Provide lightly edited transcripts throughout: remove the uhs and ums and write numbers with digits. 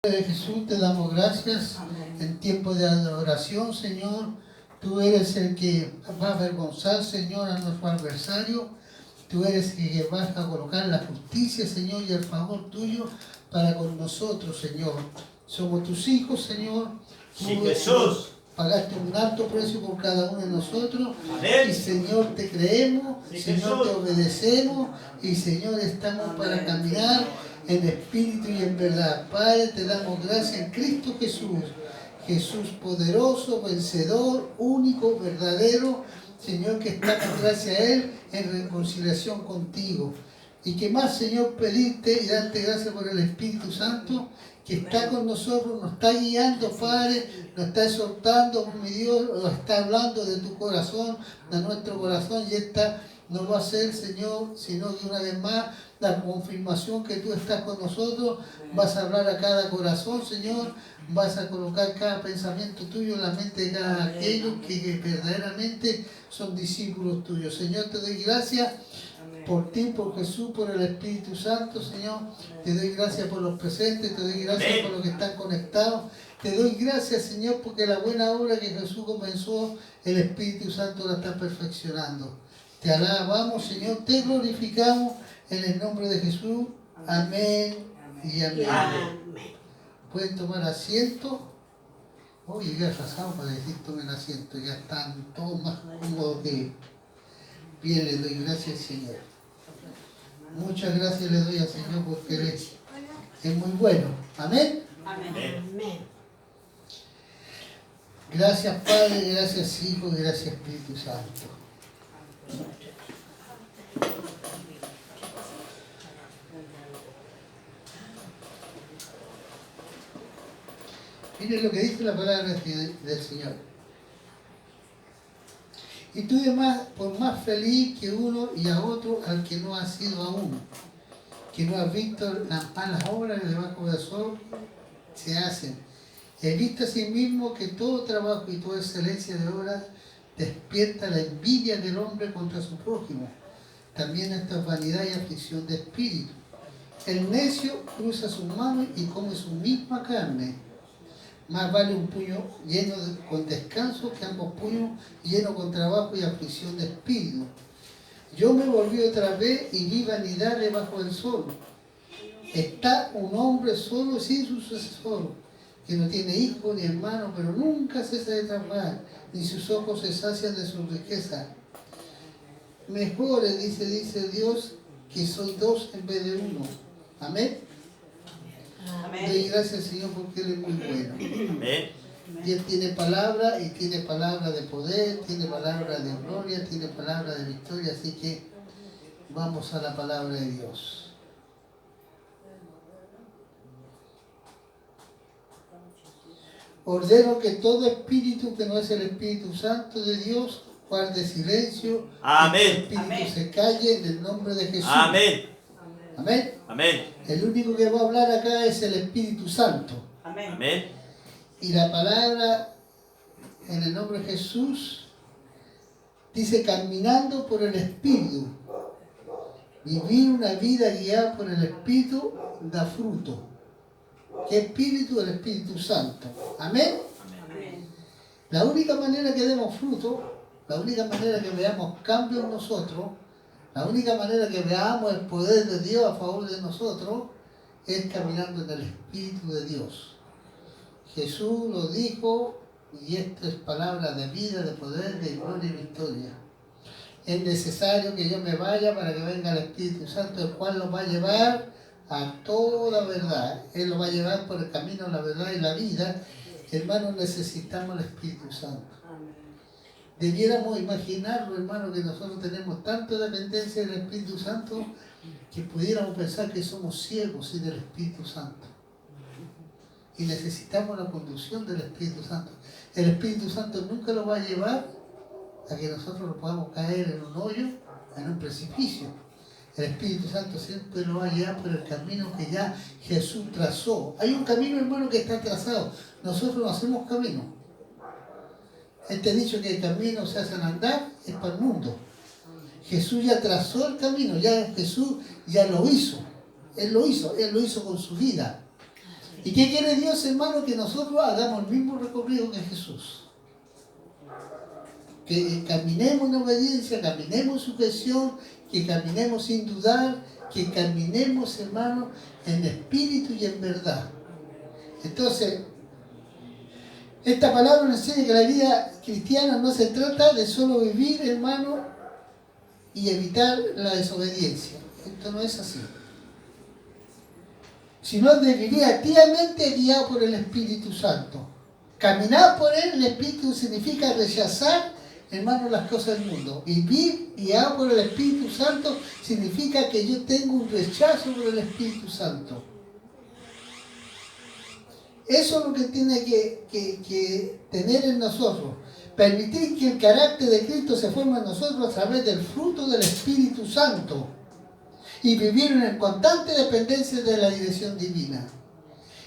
De Jesús, te damos gracias en tiempo de adoración, Señor. Tú eres el que va a avergonzar, Señor, a nuestro adversario. Tú eres el que vas a colocar la justicia, Señor, y el favor tuyo para con nosotros, Señor. Somos tus hijos, Señor. Sí, Jesús. Pagaste un alto precio por cada uno de nosotros. Amén. Y, Señor, te creemos. Sí, Señor, Jesús. te obedecemos. Y, Señor, estamos para caminar en espíritu y en verdad. Padre, te damos gracias en Cristo Jesús. Jesús poderoso, vencedor, único, verdadero. Señor, que estamos gracias a Él en reconciliación contigo. Y que más, Señor, pedirte y darte gracias por el Espíritu Santo que está con nosotros, nos está guiando, Padre, nos está exhortando, mi Dios, nos está hablando de tu corazón, de nuestro corazón, y esta no va a ser, Señor, sino que una vez más la confirmación que tú estás con nosotros, vas a hablar a cada corazón, Señor, vas a colocar cada pensamiento tuyo en la mente de cada aquellos que verdaderamente son discípulos tuyos. Señor, te doy gracias por ti, por Jesús, por el Espíritu Santo, Señor. Te doy gracias por los presentes, te doy gracias por los que están conectados. Te doy gracias, Señor, porque la buena obra que Jesús comenzó, el Espíritu Santo la está perfeccionando. Te alabamos, Señor, te glorificamos en el nombre de Jesús. Amén y amén. Amén. Pueden tomar asiento. Oh, llegué atrasado para decir tomen asiento, ya están todos más cómodos que... Bien, le doy gracias, Señor. Muchas gracias le doy al Señor porque Él es muy bueno. Amén. Amén. Gracias, Padre, gracias, Hijo, y gracias, Espíritu Santo. Miren lo que dice la palabra del Señor. Y tú demás, por más feliz que uno y a otro al que no ha sido aún, que no has visto las malas obras que debajo del sol se hacen. He visto asimismo que todo trabajo y toda excelencia de obras despierta la envidia del hombre contra su prójimo. También esta es vanidad y aflicción de espíritu. El necio cruza sus manos y come su misma carne. Más vale un puño lleno con descanso que ambos puños llenos con trabajo y aflicción de espíritu. Yo me volví otra vez y vi vanidad debajo del sol. Está un hombre solo sin su sucesor, que no tiene hijo ni hermano, pero nunca cesa de trabajar, ni sus ojos se sacian de su riqueza. Mejor, dice Dios, que soy dos en vez de uno. Amén. Doy gracias, Señor, porque Él es muy bueno. Amén. Y Él tiene palabra, y tiene palabra de poder, tiene palabra de gloria, tiene palabra de victoria, así que vamos a la palabra de Dios. Ordeno que todo espíritu que no es el Espíritu Santo de Dios guarde silencio. Amén. Que el espíritu se calle en el nombre de Jesús. Amén. Amén. Amén. El único que va a hablar acá es el Espíritu Santo. Amén. Y la palabra en el nombre de Jesús dice caminando por el Espíritu. Vivir una vida guiada por el Espíritu da fruto. ¿Qué Espíritu? El Espíritu Santo. Amén. Amén. La única manera que demos fruto, la única manera que veamos cambio en nosotros, la única manera que veamos el poder de Dios a favor de nosotros es caminando en el Espíritu de Dios. Jesús lo dijo, y esta es palabra de vida, de poder, de gloria y victoria. Es necesario que yo me vaya para que venga el Espíritu Santo, el cual lo va a llevar a toda verdad. Él lo va a llevar por el camino, la verdad y la vida. Hermanos, necesitamos el Espíritu Santo. Debiéramos imaginarlo, hermano, que nosotros tenemos tanta dependencia del Espíritu Santo que pudiéramos pensar que somos ciegos sin el Espíritu Santo. Y necesitamos la conducción del Espíritu Santo. El Espíritu Santo nunca lo va a llevar a que nosotros no podamos caer en un hoyo, en un precipicio. El Espíritu Santo siempre lo va a llevar por el camino que ya Jesús trazó. Hay un camino, hermano, que está trazado. Nosotros no hacemos camino. Este dicho que el camino se hace al andar es para el mundo. Jesús ya trazó el camino, ya Jesús ya lo hizo. Él lo hizo con su vida. ¿Y qué quiere Dios, hermano? Que nosotros hagamos el mismo recorrido que Jesús. Que caminemos en obediencia, caminemos en sujeción, que caminemos sin dudar, que caminemos, hermano, en espíritu y en verdad. Entonces, esta palabra nos enseña que la vida cristiana no se trata de solo vivir, hermano, y evitar la desobediencia. Esto no es así. Sino de vivir activamente guiado por el Espíritu Santo. Caminar por él, el Espíritu significa rechazar, hermano, las cosas del mundo. Vivir guiado por el Espíritu Santo significa que yo tengo un rechazo por el Espíritu Santo. Eso es lo que tiene que tener en nosotros. Permitir que el carácter de Cristo se forme en nosotros a través del fruto del Espíritu Santo. Y vivir en constante dependencia de la dirección divina.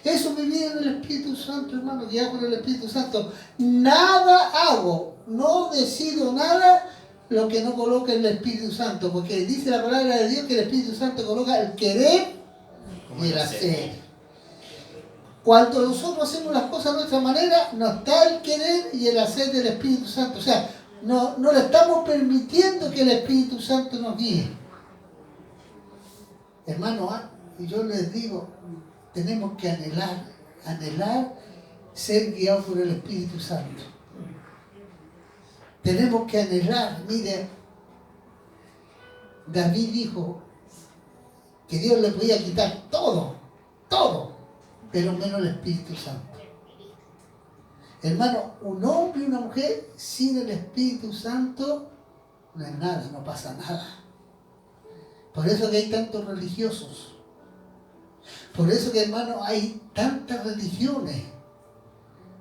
Eso es vivir en el Espíritu Santo, hermano, guiado por el Espíritu Santo. Nada hago, no decido nada lo que no coloca el Espíritu Santo, porque dice la palabra de Dios que el Espíritu Santo coloca el querer y el hacer. Cuando nosotros hacemos las cosas de nuestra manera, no está el querer y el hacer del Espíritu Santo. O sea, no le estamos permitiendo que el Espíritu Santo nos guíe. Hermano, yo les digo, tenemos que anhelar ser guiados por el Espíritu Santo. Tenemos que anhelar, mire, David dijo que Dios le podía quitar todo, pero menos el Espíritu Santo. Hermano, un hombre y una mujer sin el Espíritu Santo no es nada, no pasa nada. Por eso que hay tantos religiosos. Por eso que, hermano, hay tantas religiones.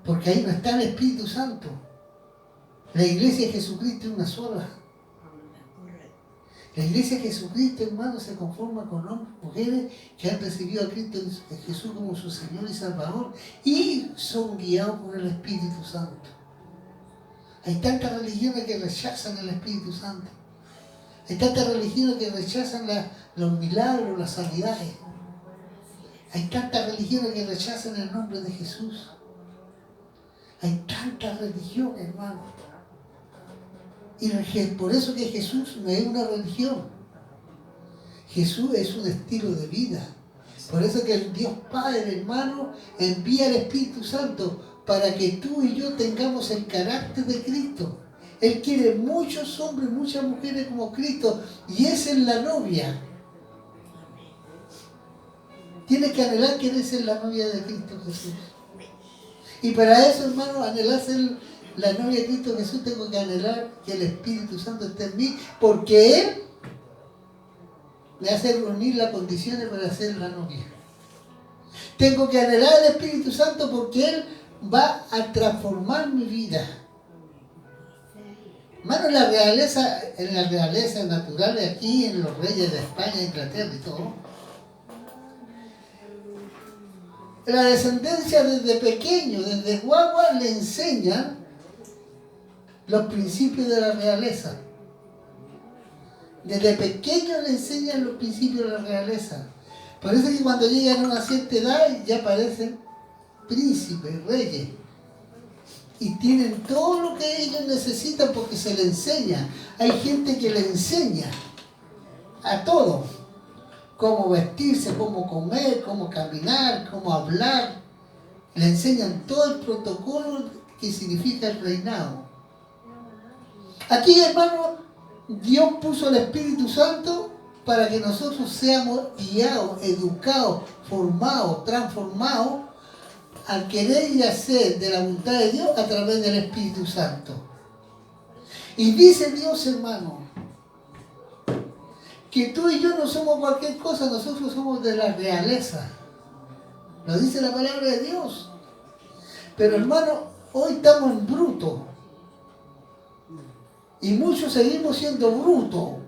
Porque ahí no está el Espíritu Santo. La iglesia de Jesucristo es una sola. La iglesia de Jesucristo, hermano, se conforma con hombres y mujeres que han recibido a Cristo Jesús como su Señor y Salvador y son guiados por el Espíritu Santo. Hay tantas religiones que rechazan el Espíritu Santo. Hay tantas religiones que rechazan los milagros, las sanidades. Hay tantas religiones que rechazan el nombre de Jesús. Hay tantas religiones, hermano. Y por eso que Jesús no es una religión. Jesús es un estilo de vida. Por eso que el Dios Padre, hermano, envía el Espíritu Santo para que tú y yo tengamos el carácter de Cristo. Él quiere muchos hombres, muchas mujeres como Cristo, y esa es la novia. Tienes que anhelar querer ser la novia de Cristo Jesús. Y para eso, hermano, anhelar ser la novia de Cristo Jesús, tengo que anhelar que el Espíritu Santo esté en mí, porque Él me hace reunir las condiciones para ser la novia. Tengo que anhelar al Espíritu Santo porque Él va a transformar mi vida. Hermano, en la realeza natural aquí, en los reyes de España, Inglaterra y todo, la descendencia desde pequeño, desde guagua, le enseñan los principios de la realeza. Desde pequeño le enseñan los principios de la realeza. Por eso que cuando llegan a una cierta edad ya parecen príncipes, reyes. Y tienen todo lo que ellos necesitan porque se les enseña. Hay gente que le enseña a todo. Cómo vestirse, cómo comer, cómo caminar, cómo hablar. Le enseñan todo el protocolo que significa el reinado. Aquí, hermano, Dios puso el Espíritu Santo para que nosotros seamos guiados, educados, formados, transformados al querer y hacer de la voluntad de Dios a través del Espíritu Santo. Y dice Dios, hermano, que tú y yo no somos cualquier cosa, nosotros somos de la realeza. Lo dice la palabra de Dios. Pero, hermano, hoy estamos en bruto. Y muchos seguimos siendo brutos.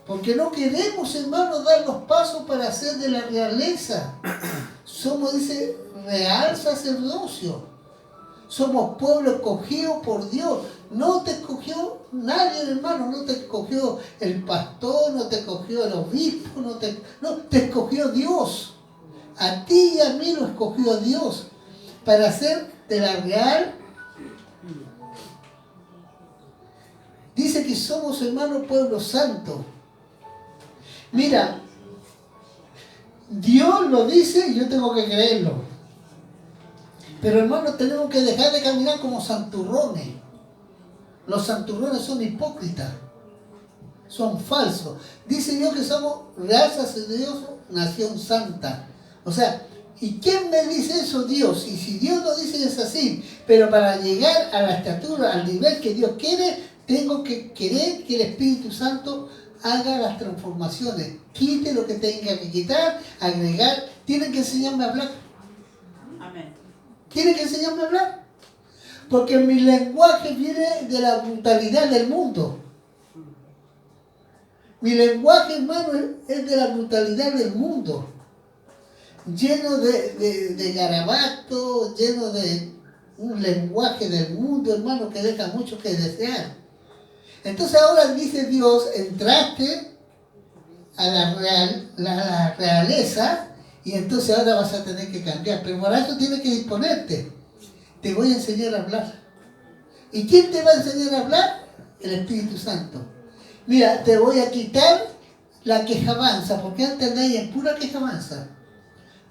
Porque no queremos, hermanos, dar los pasos para ser de la realeza. Somos, dice, real sacerdocio. Somos pueblo escogido por Dios. No te escogió nadie, hermano. No te escogió el pastor, no te escogió el obispo, no te escogió Dios. A ti y a mí lo escogió Dios para hacer de la real. Dice que somos, hermano, pueblo santo. Mira, Dios lo dice y yo tengo que creerlo. Pero, hermano, tenemos que dejar de caminar como santurrones. Los santurrones son hipócritas. Son falsos. Dice Dios que somos real sacerdocio, nación santa. O sea, ¿y quién me dice eso? Dios. Y si Dios lo dice es así. Pero para llegar a la estatura, al nivel que Dios quiere, tengo que querer que el Espíritu Santo haga las transformaciones. Quite lo que tenga que quitar, agregar. Tienen que enseñarme a hablar. Amén. Tienen que enseñarme a hablar. Porque mi lenguaje viene de la brutalidad del mundo. Mi lenguaje, hermano, es de la brutalidad del mundo. Lleno de garabato, lleno de un lenguaje del mundo, hermano, que deja mucho que desear. Entonces ahora dice Dios, entraste a la realeza y entonces ahora vas a tener que cambiar. Pero para eso tienes que disponerte. Te voy a enseñar a hablar. ¿Y quién te va a enseñar a hablar? El Espíritu Santo. Mira, te voy a quitar la quejabanza, porque antes andáis en pura quejabanza.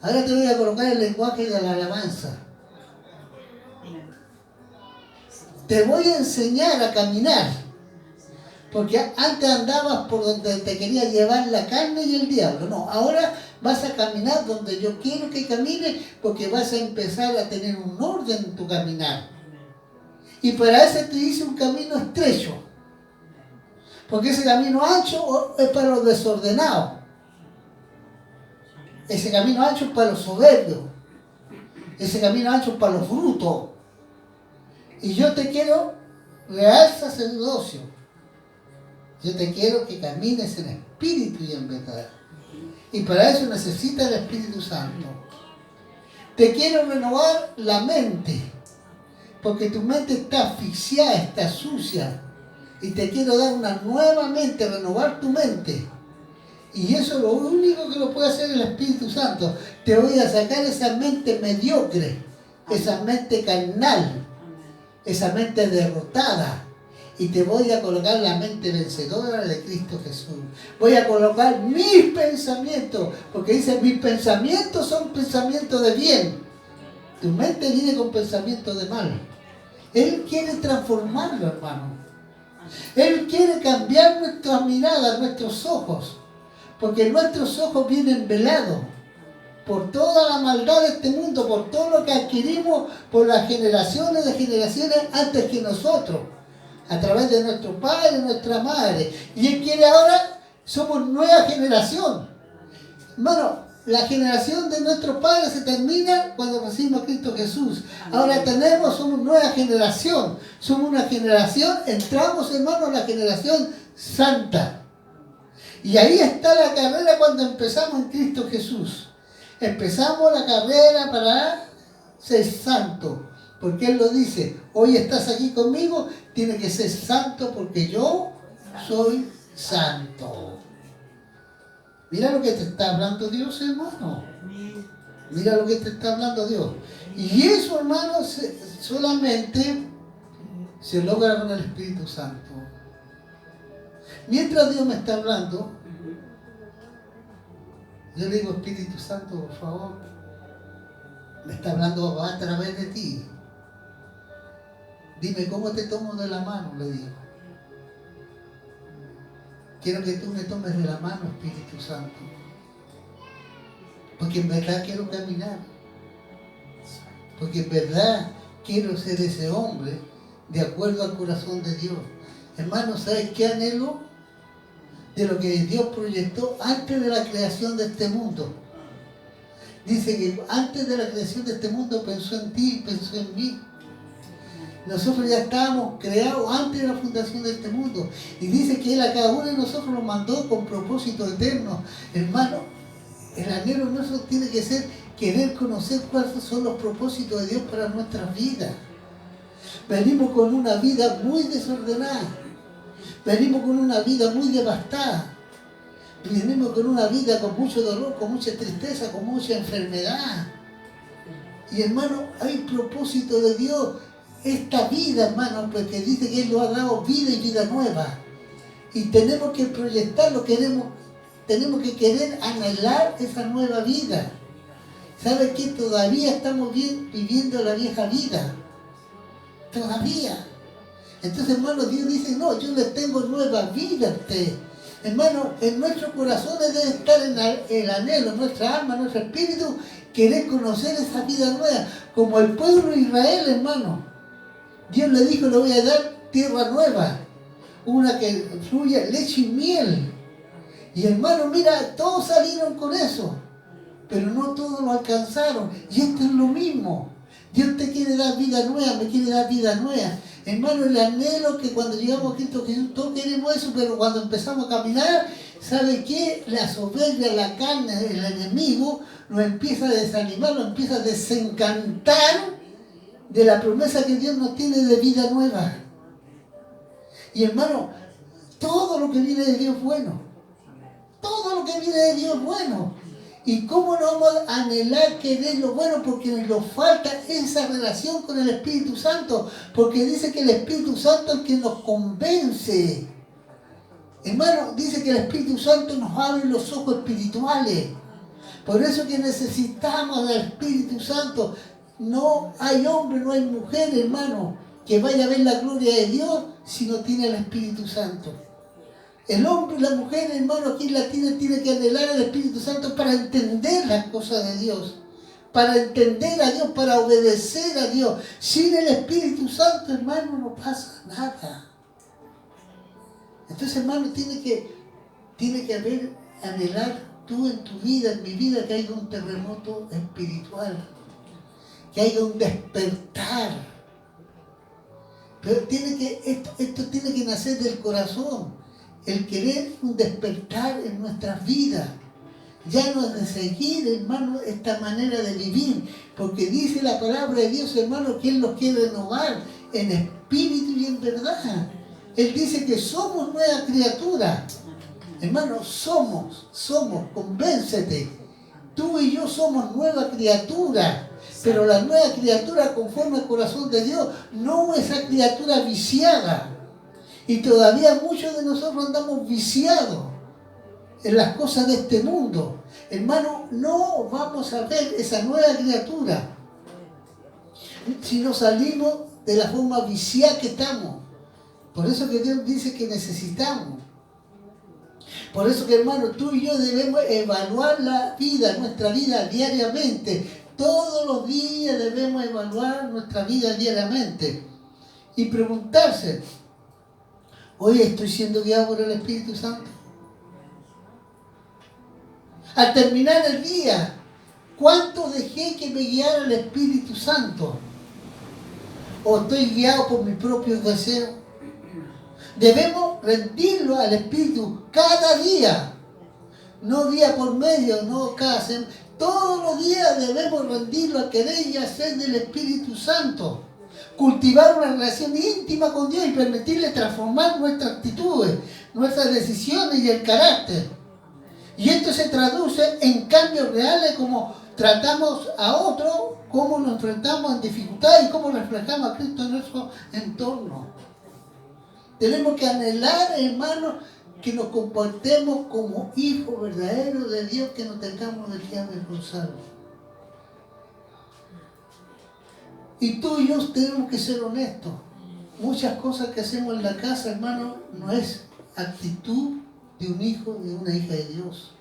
Ahora te voy a colocar el lenguaje de la alabanza. Te voy a enseñar a caminar. Porque antes andabas por donde te quería llevar la carne y el diablo. No, ahora vas a caminar donde yo quiero que camines, porque vas a empezar a tener un orden en tu caminar. Y para eso te hice un camino estrecho. Porque ese camino ancho es para los desordenados. Ese camino ancho es para los soberbios. Ese camino ancho es para los brutos. Y yo te quiero real sacerdocio. Yo te quiero que camines en espíritu y en verdad. Y para eso necesitas el Espíritu Santo. Te quiero renovar la mente. Porque tu mente está asfixiada, está sucia. Y te quiero dar una nueva mente, renovar tu mente. Y eso es lo único que lo puede hacer el Espíritu Santo. Te voy a sacar esa mente mediocre, esa mente carnal, esa mente derrotada. Y te voy a colocar la mente vencedora de Cristo Jesús. Voy a colocar mis pensamientos, porque dice, mis pensamientos son pensamientos de bien. Tu mente viene con pensamientos de mal. Él quiere transformarlo, hermano. Él quiere cambiar nuestras miradas, nuestros ojos, porque nuestros ojos vienen velados por toda la maldad de este mundo, por todo lo que adquirimos por las generaciones de generaciones antes que nosotros, a través de nuestro padre, nuestra madre. Y Él quiere ahora, somos nueva generación. Hermano, la generación de nuestros padres se termina cuando recibimos a Cristo Jesús. Ahora somos nueva generación. Somos una generación, entramos, hermano, a la generación santa. Y ahí está la carrera cuando empezamos en Cristo Jesús. Empezamos la carrera para ser santo. Porque Él lo dice, hoy estás aquí conmigo, tienes que ser santo porque yo soy santo. Mira lo que te está hablando Dios, hermano. Mira lo que te está hablando Dios. Y eso, hermano, solamente se logra con el Espíritu Santo. Mientras Dios me está hablando, yo le digo, Espíritu Santo, por favor, me está hablando a través de ti. Dime cómo te tomo de la mano, le digo. Quiero que tú me tomes de la mano, Espíritu Santo. Porque en verdad quiero caminar. Porque en verdad quiero ser ese hombre de acuerdo al corazón de Dios. Hermano, ¿sabes qué anhelo? De lo que Dios proyectó antes de la creación de este mundo. Dice que antes de la creación de este mundo pensó en ti, pensó en mí. Nosotros ya estábamos creados antes de la fundación de este mundo. Y dice que Él a cada uno de nosotros nos mandó con propósito eterno. Hermano, el anhelo nuestro tiene que ser querer conocer cuáles son los propósitos de Dios para nuestras vidas. Venimos con una vida muy desordenada. Venimos con una vida muy devastada. Venimos con una vida con mucho dolor, con mucha tristeza, con mucha enfermedad. Y hermano, hay propósito de Dios. Esta vida, hermano, porque dice que Él nos ha dado vida y vida nueva. Y tenemos que proyectarlo, tenemos que querer anhelar esa nueva vida. ¿Sabe qué? Todavía estamos viviendo la vieja vida. Todavía. Entonces, hermano, Dios dice, no, yo les tengo nueva vida a ustedes. Hermano, en nuestros corazones debe estar el anhelo, nuestra alma, nuestro espíritu, querer conocer esa vida nueva. Como el pueblo de Israel, hermano. Dios le dijo, le voy a dar tierra nueva. Una que fluye leche y miel. Y hermano, mira, todos salieron con eso. Pero no todos lo alcanzaron. Y esto es lo mismo. Dios te quiere dar vida nueva, me quiere dar vida nueva. Hermano, el anhelo que cuando llegamos a Cristo Jesús, todos queremos eso, pero cuando empezamos a caminar, ¿sabe qué? La soberbia, la carne, el enemigo, nos empieza a desanimar, nos empieza a desencantar de la promesa que Dios nos tiene de vida nueva. Y hermano, todo lo que viene de Dios es bueno. Todo lo que viene de Dios es bueno. ¿Y cómo no vamos a anhelar querer lo bueno? Porque nos falta esa relación con el Espíritu Santo. Porque dice que el Espíritu Santo es el que nos convence. Hermano, dice que el Espíritu Santo nos abre los ojos espirituales. Por eso que necesitamos del Espíritu Santo. No hay hombre, no hay mujer, hermano, que vaya a ver la gloria de Dios si no tiene el Espíritu Santo. El hombre y la mujer, hermano, aquí en la tierra tiene que anhelar al Espíritu Santo para entender las cosas de Dios. Para entender a Dios, para obedecer a Dios. Sin el Espíritu Santo, hermano, no pasa nada. Entonces, hermano, tiene que haber, anhelar tú en tu vida, en mi vida, que haya un terremoto espiritual. Que haya un despertar. Pero esto tiene que nacer del corazón. El querer un despertar en nuestras vidas. Ya no es de seguir, hermano, esta manera de vivir. Porque dice la palabra de Dios, hermano, que Él nos quiere renovar en espíritu y en verdad. Él dice que somos nuevas criaturas. Hermano, somos, convéncete. Tú y yo somos nuevas criaturas. Pero la nueva criatura conforme al corazón de Dios, no esa criatura viciada. Y todavía muchos de nosotros andamos viciados en las cosas de este mundo. Hermano, no vamos a ver esa nueva criatura si no salimos de la forma viciada que estamos. Por eso que Dios dice que necesitamos. Por eso que, hermano, tú y yo debemos evaluar la vida, nuestra vida diariamente. Todos los días debemos evaluar nuestra vida diariamente. Y preguntarse, ¿hoy estoy siendo guiado por el Espíritu Santo? Al terminar el día, ¿cuánto dejé que me guiara el Espíritu Santo? ¿O estoy guiado por mis propios deseos? Debemos rendirlo al Espíritu cada día. No día por medio, no cada semana. Todos los días debemos rendirlo a querer y hacer del Espíritu Santo. Cultivar una relación íntima con Dios y permitirle transformar nuestras actitudes, nuestras decisiones y el carácter. Y esto se traduce en cambios reales, como tratamos a otros, cómo nos enfrentamos en dificultades y cómo reflejamos a Cristo en nuestro entorno. Tenemos que anhelar, hermanos, que nos comportemos como hijos verdaderos de Dios, que no tengamos de qué avergonzarnos. Y tú y yo tenemos que ser honestos. Muchas cosas que hacemos en la casa, hermano, no es actitud de un hijo, de una hija de Dios.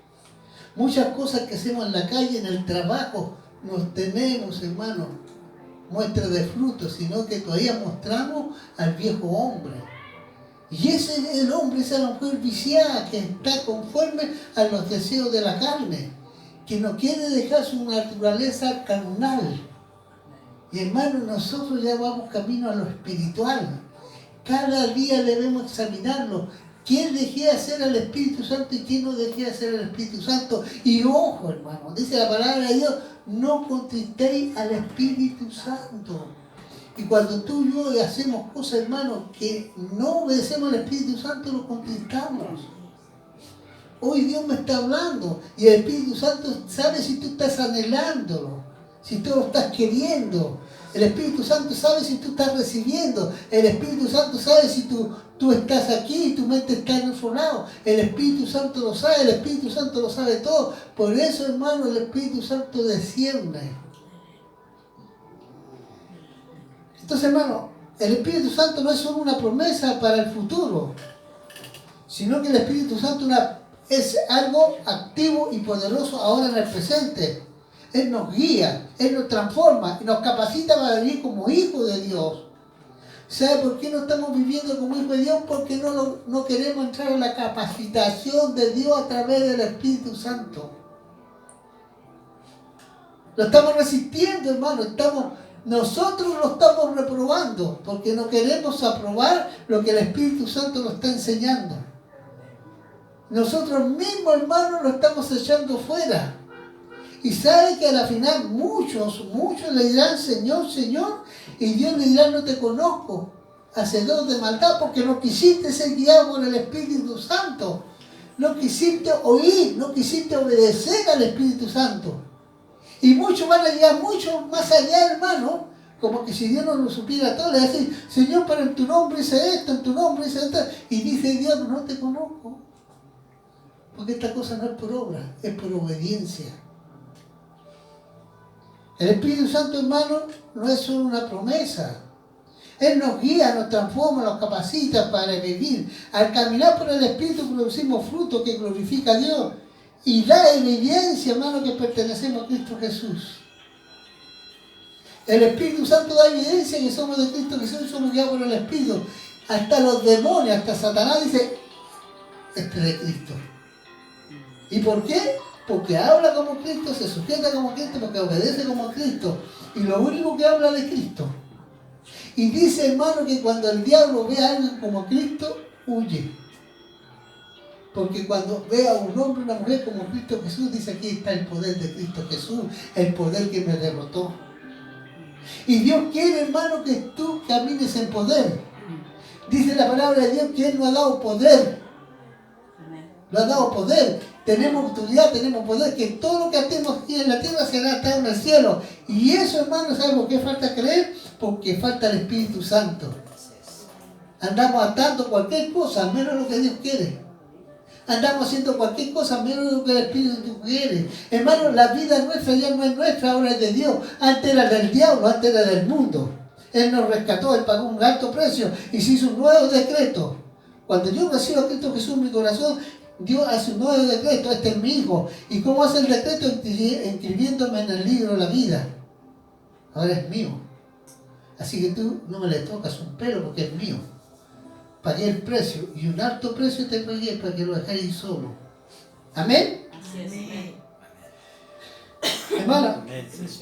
Muchas cosas que hacemos en la calle, en el trabajo, no tenemos, hermano, muestra de fruto, sino que todavía mostramos al viejo hombre. Y ese es el hombre, esa es la mujer viciada que está conforme a los deseos de la carne, que no quiere dejar su naturaleza carnal. Y hermano, nosotros ya vamos camino a lo espiritual. Cada día debemos examinarlo. ¿Quién dejé hacer al Espíritu Santo y quién no dejé hacer al Espíritu Santo? Y ojo, hermano, dice la palabra de Dios, no contristéis al Espíritu Santo. Y cuando tú y yo hacemos cosas, hermano, que no obedecemos al Espíritu Santo, lo contristamos. Hoy Dios me está hablando y el Espíritu Santo sabe si tú estás anhelándolo, si tú lo estás queriendo. El Espíritu Santo sabe si tú estás recibiendo. El Espíritu Santo sabe si tú estás aquí y tu mente está en otro lado. El Espíritu Santo lo sabe, el Espíritu Santo lo sabe todo. Por eso, hermano, el Espíritu Santo discierne. Entonces, hermano, el Espíritu Santo no es solo una promesa para el futuro, sino que el Espíritu Santo es algo activo y poderoso ahora en el presente. Él nos guía, Él nos transforma y nos capacita para vivir como hijos de Dios. ¿Sabe por qué no estamos viviendo como hijos de Dios? Porque no queremos entrar en la capacitación de Dios a través del Espíritu Santo. Lo estamos resistiendo, hermano. Nosotros lo estamos reprobando porque no queremos aprobar lo que el Espíritu Santo nos está enseñando. Nosotros mismos, hermanos, lo estamos echando fuera. Y sabe que a la final muchos le dirán Señor, Señor, y Dios le dirá no te conozco, hacedor de maldad, porque no quisiste ser guiado por el Espíritu Santo. No quisiste oír, no quisiste obedecer al Espíritu Santo. Y muchos van a llegar mucho más allá, hermano, como que si Dios no lo supiera todo, le decir, Señor, pero en tu nombre hice esto, en tu nombre hice esto, y dice Dios, no te conozco. Porque esta cosa no es por obra, es por obediencia. El Espíritu Santo, hermano, no es solo una promesa. Él nos guía, nos transforma, nos capacita para vivir. Al caminar por el Espíritu producimos fruto que glorifica a Dios y da evidencia, hermano, que pertenecemos a Cristo Jesús. El Espíritu Santo da evidencia que somos de Cristo Jesús y somos guiados por el Espíritu. Hasta los demonios, hasta Satanás dice, este es de Cristo. ¿Y por qué? Porque habla como Cristo, se sujeta como Cristo, porque obedece como Cristo. Y lo único que habla de Cristo. Y dice, hermano, que cuando el diablo ve a alguien como Cristo, huye. Porque cuando ve a un hombre o una mujer como Cristo Jesús, dice, aquí está el poder de Cristo Jesús, el poder que me derrotó. Y Dios quiere, hermano, que tú camines en poder. Dice la palabra de Dios que Él nos ha dado poder. Lo ha dado poder. Tenemos autoridad, tenemos poder, que todo lo que hacemos aquí en la tierra será atado en el cielo. Y eso, hermano, ¿sabe por qué falta creer? Porque falta el Espíritu Santo. Andamos atando cualquier cosa, menos lo que Dios quiere. Andamos haciendo cualquier cosa, menos lo que el Espíritu quiere. Hermano, la vida nuestra ya no es nuestra, ahora es de Dios. Antes era del diablo, antes era del mundo. Él nos rescató, Él pagó un alto precio y se hizo un nuevo decreto. Cuando yo recibo a Cristo Jesús en mi corazón, Dios hace un nuevo decreto, este es mi hijo. ¿Y cómo hace el decreto? Inscribiéndome en el libro de la vida. Ahora es mío. Así que tú no me le tocas un pelo porque es mío. Pagué el precio y un alto precio te pagué para que lo dejáis solo. ¿Amén? Amén. Hermano,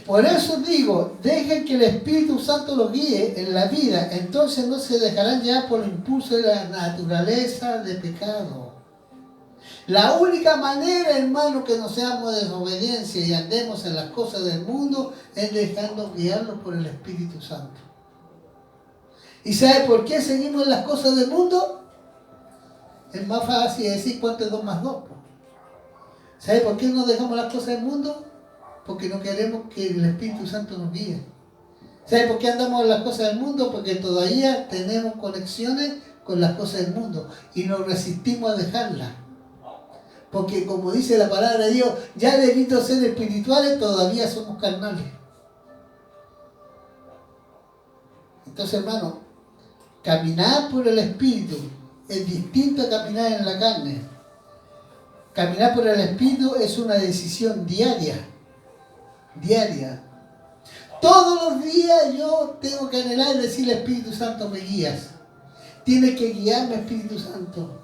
por eso digo, dejen que el Espíritu Santo los guíe en la vida, entonces no se dejarán llevar por el impulso de la naturaleza de pecado. La única manera, hermano, que no seamos de desobediencia y andemos en las cosas del mundo es dejando guiarnos por el Espíritu Santo. ¿Y sabe por qué seguimos en las cosas del mundo? Es más fácil decir cuánto es 2 más 2. ¿Sabe por qué no dejamos las cosas del mundo? Porque no queremos que el Espíritu Santo nos guíe. ¿Sabe por qué andamos en las cosas del mundo? Porque todavía tenemos conexiones con las cosas del mundo y nos resistimos a dejarlas. Porque como dice la palabra de Dios, ya debido ser espirituales, todavía somos carnales. Entonces, hermano, caminar por el Espíritu es distinto a caminar en la carne. Caminar por el Espíritu es una decisión diaria. Diaria. Todos los días yo tengo que anhelar y decirle, Espíritu Santo, me guías. Tienes que guiarme, Espíritu Santo.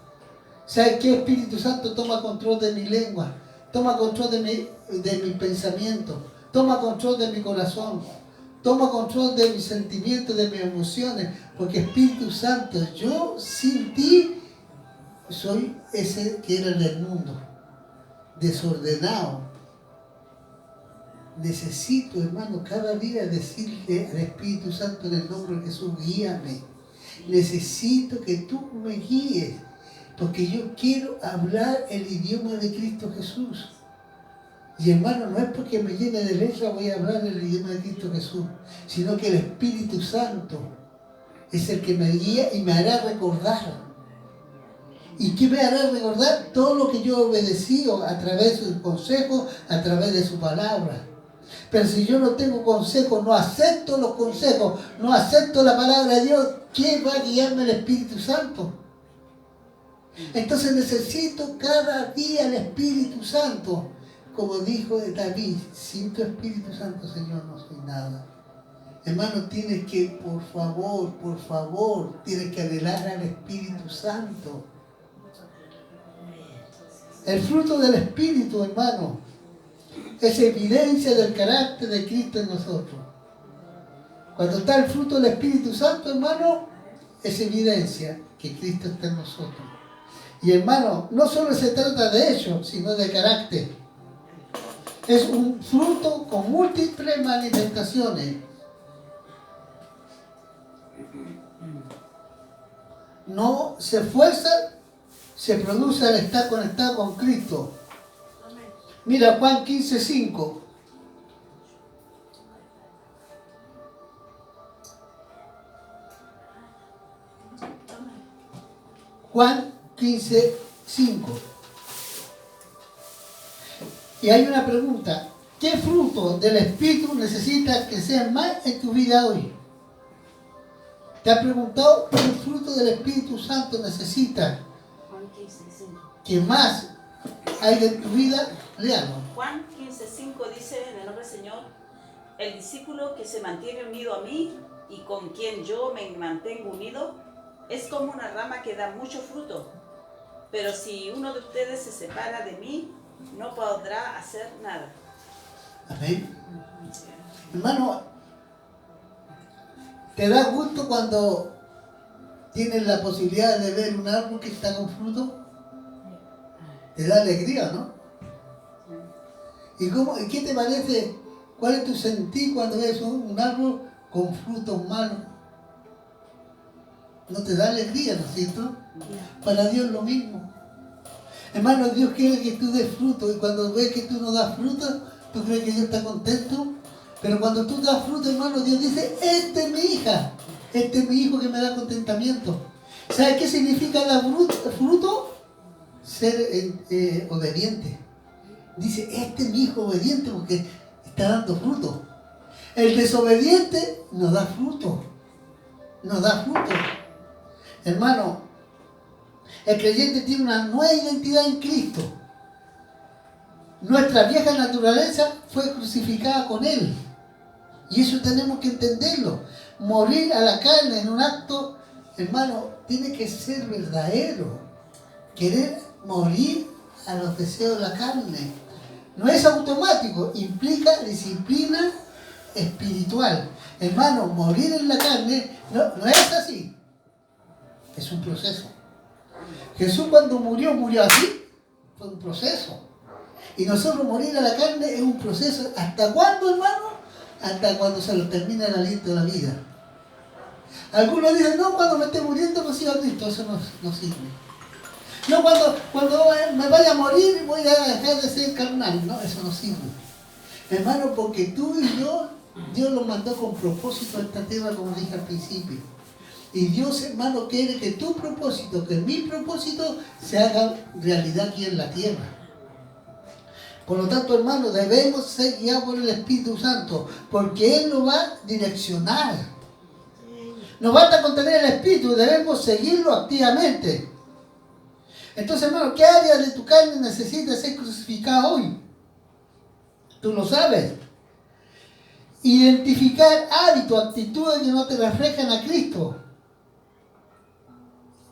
¿Sabes qué? Espíritu Santo toma control de mi lengua, toma control de mi pensamiento, toma control de mi corazón, toma control de mis sentimientos, de mis emociones, porque Espíritu Santo, yo sin ti soy ese que era del mundo, desordenado. Necesito, hermano, cada día decirle al Espíritu Santo en el nombre de Jesús, guíame. Necesito que tú me guíes. Porque yo quiero hablar el idioma de Cristo Jesús. Y hermano, no es porque me llene de letra voy a hablar el idioma de Cristo Jesús, sino que el Espíritu Santo es el que me guía y me hará recordar. ¿Y qué me hará recordar? Todo lo que yo he obedecido a través de sus consejos, a través de su palabra. Pero si yo no tengo consejos, no acepto los consejos, no acepto la palabra de Dios, ¿quién va a guiarme el Espíritu Santo? Entonces necesito cada día el Espíritu Santo. Como dijo David, sin tu Espíritu Santo, Señor, no soy nada. Hermano, tienes que, por favor, tienes que anhelar al Espíritu Santo. El fruto del Espíritu, hermano, es evidencia del carácter de Cristo en nosotros. Cuando está el fruto del Espíritu Santo, hermano, es evidencia que Cristo está en nosotros. Y hermano, no solo se trata de hecho, sino de carácter. Es un fruto con múltiples manifestaciones. No se esfuerza, se produce al estar conectado con Cristo. Mira Juan 15:5. Juan 15:5. Y hay una pregunta. ¿Qué fruto del Espíritu necesitas que sea más en tu vida hoy? ¿Te has preguntado qué fruto del Espíritu Santo necesitas que más hay en tu vida? Léalo. Juan 15:5 dice, en el nombre del Señor, el discípulo que se mantiene unido a mí y con quien yo me mantengo unido, es como una rama que da mucho fruto. Pero si uno de ustedes se separa de mí, no podrá hacer nada. Amén. Hermano, ¿te da gusto cuando tienes la posibilidad de ver un árbol que está con fruto? Te da alegría, ¿no? ¿Y qué te parece? ¿Cuál es tu sentir cuando ves un árbol con frutos malos? ¿No te da alegría, no es cierto? Para Dios lo mismo. Hermano, Dios quiere que tú des fruto, y cuando ves que tú no das fruto, tú crees que Dios está contento. Pero cuando tú das fruto, hermano, Dios dice, esta es mi hija, este es mi hijo que me da contentamiento. ¿Sabes qué significa dar fruto? Ser obediente. Dice, este es mi hijo obediente porque está dando fruto. El desobediente no da fruto. No da fruto. Hermano, el creyente tiene una nueva identidad en Cristo. Nuestra vieja naturaleza fue crucificada con Él. Y eso tenemos que entenderlo. Morir a la carne en un acto, hermano, tiene que ser verdadero. Querer morir a los deseos de la carne. No es automático, implica disciplina espiritual. Hermano, morir en la carne no es así. Es un proceso. Jesús cuando murió así. Fue un proceso. Y nosotros morir a la carne es un proceso. ¿Hasta cuándo, hermano? Hasta cuando se nos termina el aliento de la vida. Algunos dicen, no, cuando me esté muriendo no sigo a Cristo. Eso no sirve. No, cuando me vaya a morir voy a dejar de ser carnal. No, eso no sirve. Hermano, porque tú y yo, Dios los mandó con propósito a esta tierra, como dije al principio. Y Dios, hermano, quiere que tu propósito, que mi propósito, se haga realidad aquí en la tierra. Por lo tanto, hermano, debemos ser guiados por el Espíritu Santo, porque Él nos va a direccionar. Nos basta con tener el Espíritu, debemos seguirlo activamente. Entonces, hermano, ¿qué área de tu carne necesita ser crucificada hoy? Tú lo sabes. Identificar hábitos, actitudes que no te reflejan a Cristo.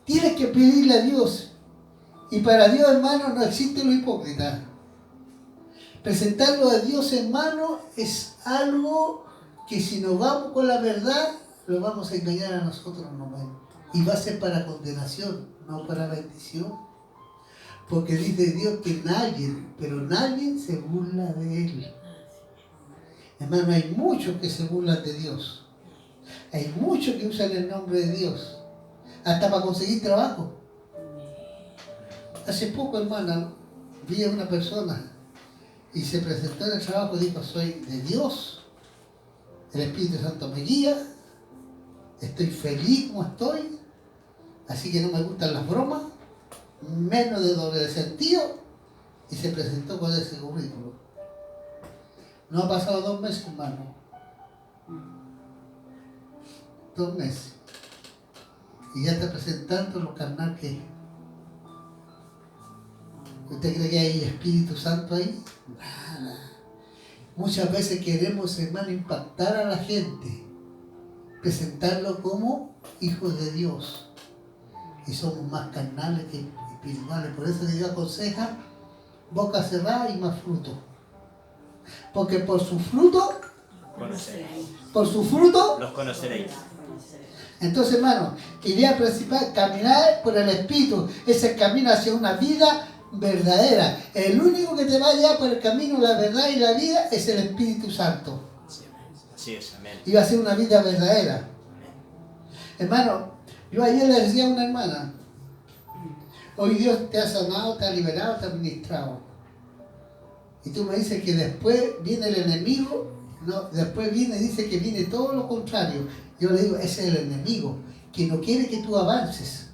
Tienes que pedirle a Dios. Y para Dios, hermano, no existe lo hipócrita. Presentarlo a Dios, hermano, es algo que si nos vamos con la verdad, lo vamos a engañar a nosotros nomás. Y va a ser para condenación, no para bendición. Porque dice Dios que nadie se burla de Él. Hermano, hay muchos que se burlan de Dios. Hay muchos que usan el nombre de Dios. Hasta para conseguir trabajo. Hace poco, hermana, vi a una persona y se presentó en el trabajo y dijo, soy de Dios, el Espíritu Santo me guía, estoy feliz como estoy, así que no me gustan las bromas, menos de doble sentido, y se presentó con ese currículo. No ha pasado 2 meses, hermano. 2 meses. Y ya está presentando lo carnal que es. ¿Usted cree que hay Espíritu Santo ahí? Nada. Muchas veces queremos, hermano, impactar a la gente, presentarlo como hijos de Dios. Y somos más carnales que espirituales. Por eso Dios aconseja boca cerrada y más fruto. Porque por su fruto, los conoceréis. Entonces, hermano, idea principal, caminar por el Espíritu, es el camino hacia una vida verdadera. El único que te va a llevar por el camino, la verdad y la vida es el Espíritu Santo. Así es, amén. Y va a ser una vida verdadera. Hermano, yo ayer le decía a una hermana, hoy Dios te ha sanado, te ha liberado, te ha ministrado. Y tú me dices que después viene el enemigo, no, después viene y dice que viene todo lo contrario. Yo le digo, ese es el enemigo, que no quiere que tú avances.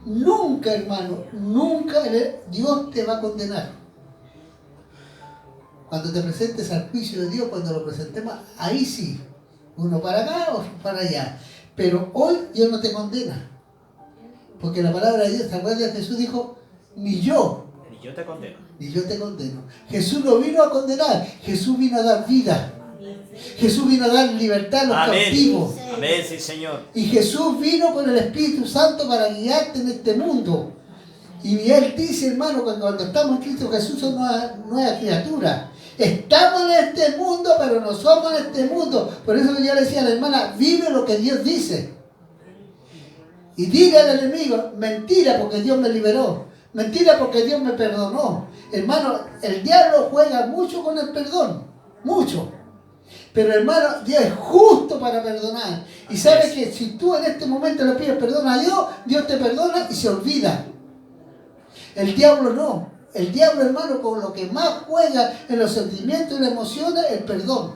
Nunca, hermano, nunca Dios te va a condenar. Cuando te presentes al juicio de Dios, cuando lo presentemos, ahí sí, uno para acá, otro para allá. Pero hoy Dios no te condena. Porque la palabra de Dios, ¿te acuerdas? Jesús dijo, ni yo te condeno. Ni yo te condeno. Jesús no vino a condenar, Jesús vino a dar vida. Jesús vino a dar libertad a los cautivos. Amén, sí, Señor. Y Jesús vino con el Espíritu Santo para guiarte en este mundo. Y Él dice, hermano, que cuando estamos en Cristo Jesús somos una nueva criatura. Estamos en este mundo, pero no somos en este mundo. Por eso yo le decía a la hermana, vive lo que Dios dice. Y dile al enemigo, mentira porque Dios me liberó. Mentira porque Dios me perdonó. Hermano, el diablo juega mucho con el perdón. Mucho. Pero hermano, Dios es justo para perdonar. Y sabe que si tú en este momento le pides perdón a Dios, Dios te perdona y se olvida. El diablo no. El diablo, hermano, con lo que más juega en los sentimientos y las emociones, el perdón.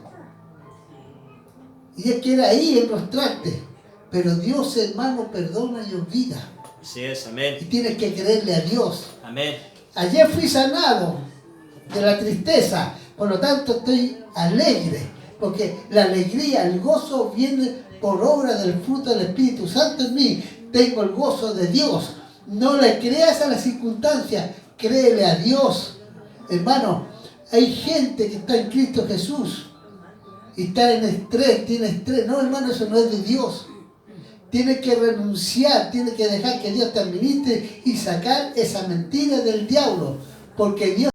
Y Él quiere ahí enrostrarte. Pero Dios, hermano, perdona y olvida. Así es, amén. Y tienes que creerle a Dios. Amén. Ayer fui sanado de la tristeza, por lo tanto estoy alegre, porque la alegría, el gozo viene por obra del fruto del Espíritu Santo en mí. Tengo el gozo de Dios. No le creas a las circunstancias, créele a Dios. Hermano, hay gente que está en Cristo Jesús y está en estrés, tiene estrés. No, hermano, eso no es de Dios. Tienes que renunciar, tienes que dejar que Dios te administre y sacar esa mentira del diablo, porque Dios